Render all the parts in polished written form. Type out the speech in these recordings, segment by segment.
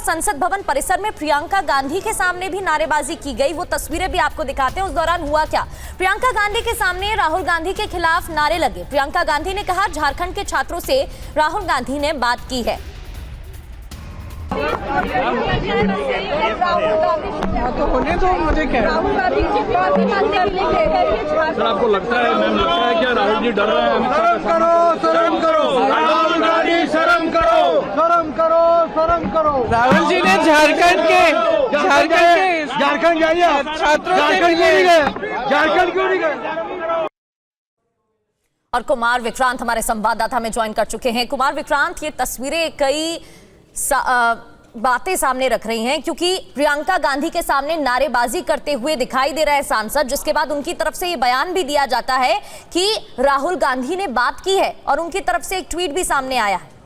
संसद भवन परिसर में प्रियंका गांधी के सामने भी नारेबाजी की गई। वो तस्वीरें भी आपको दिखाते हैं। उस दौरान हुआ क्या? प्रियंका गांधी के सामने राहुल गांधी के खिलाफ नारे लगे। प्रियंका गांधी ने कहा, झारखंड के छात्रों से राहुल गांधी ने बात की है। तो होने दो, मुझे क्या सर, आपको लगता है मैम, लगता है क्या राहुल जी डर रहे हैं? शर्म करो, शर्म करो, राहुल गांधी शर्म करो, शर्म करो, शर्म करो। राहुल जी ने झारखंड जाइए, छात्रों से झारखंड क्यों नहीं गए? झारखंड क्यों नहीं गए? और कुमार विक्रांत हमारे संवाददाता में ज्वाइन कर चुके हैं। कुमार विक्रांत, ये तस्वीरें कई बातें सामने रख रही हैं, क्योंकि प्रियंका गांधी के सामने नारेबाजी करते हुए दिखाई दे रहा है सांसद, जिसके बाद उनकी तरफ से ये बयान भी दिया जाता है कि राहुल गांधी ने बात की है और उनकी तरफ से एक ट्वीट भी सामने आया है।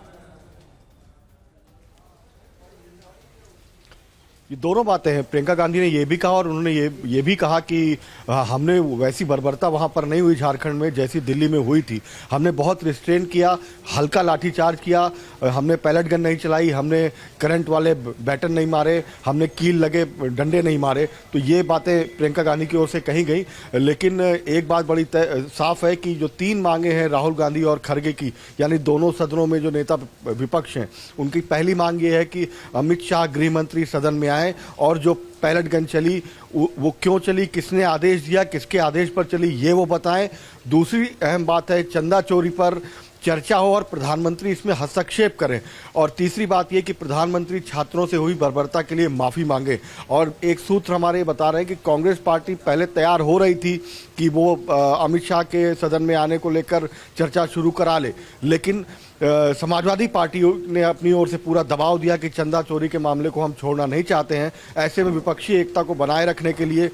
ये दोनों बातें हैं। प्रियंका गांधी ने ये भी कहा और उन्होंने ये भी कहा कि हमने वैसी बर्बरता वहां पर नहीं हुई झारखंड में जैसी दिल्ली में हुई थी। हमने बहुत रिस्ट्रेन किया, हल्का लाठीचार्ज किया, हमने पैलेट गन नहीं चलाई, हमने करंट वाले बैटन नहीं मारे, हमने कील लगे डंडे नहीं मारे। तो ये बातें प्रियंका गांधी की ओर से कही गई। लेकिन एक बात बड़ी साफ है कि जो 3 मांगे हैं राहुल गांधी और खड़गे की, यानी दोनों सदनों में जो नेता विपक्ष हैं, उनकी पहली मांग ये है कि अमित शाह गृह मंत्री सदन में आए और जो पैलेट गन चली वो क्यों चली, किसने आदेश दिया, किसके आदेश पर चली, ये वो बताएं। दूसरी अहम बात है चंदा चोरी पर चर्चा हो और प्रधानमंत्री इसमें हस्तक्षेप करें। और तीसरी बात यह कि प्रधानमंत्री छात्रों से हुई बर्बरता के लिए माफ़ी मांगे। और एक सूत्र हमारे बता रहे हैं कि कांग्रेस पार्टी पहले तैयार हो रही थी कि वो अमित शाह के सदन में आने को लेकर चर्चा शुरू करा ले, लेकिन समाजवादी पार्टी ने अपनी ओर से पूरा दबाव दिया कि चंदा चोरी के मामले को हम छोड़ना नहीं चाहते हैं। ऐसे में विपक्षी एकता को बनाए रखने के लिए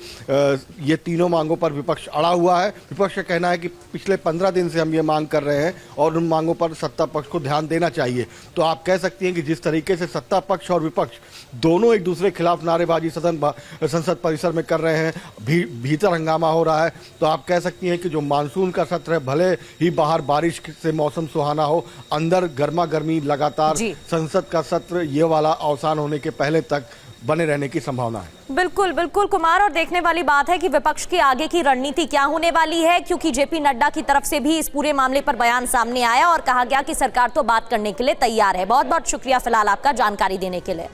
ये तीनों मांगों पर विपक्ष अड़ा हुआ है। विपक्ष का कहना है कि पिछले 15 दिन से हम ये मांग कर रहे हैं और उन मांगों पर सत्ता पक्ष को ध्यान देना चाहिए। तो आप कह सकती हैं कि जिस तरीके से सत्ता पक्ष और विपक्ष दोनों एक दूसरे के खिलाफ नारेबाजी संसद परिसर में कर रहे हैं, भीतर हंगामा हो रहा है, तो आप कह सकती हैं कि जो मानसून का सत्र है, भले ही बाहर बारिश से मौसम सुहाना हो, अंदर गर्मा गर्मी लगातार संसद का सत्र ये वाला अवसान होने के पहले तक बने रहने की संभावना है। बिल्कुल बिल्कुल कुमार, और देखने वाली बात है कि विपक्ष की आगे की रणनीति क्या होने वाली है, क्योंकि जेपी नड्डा की तरफ से भी इस पूरे मामले पर बयान सामने आया और कहा गया कि सरकार तो बात करने के लिए तैयार है। बहुत बहुत शुक्रिया फिलहाल आपका जानकारी देने के लिए।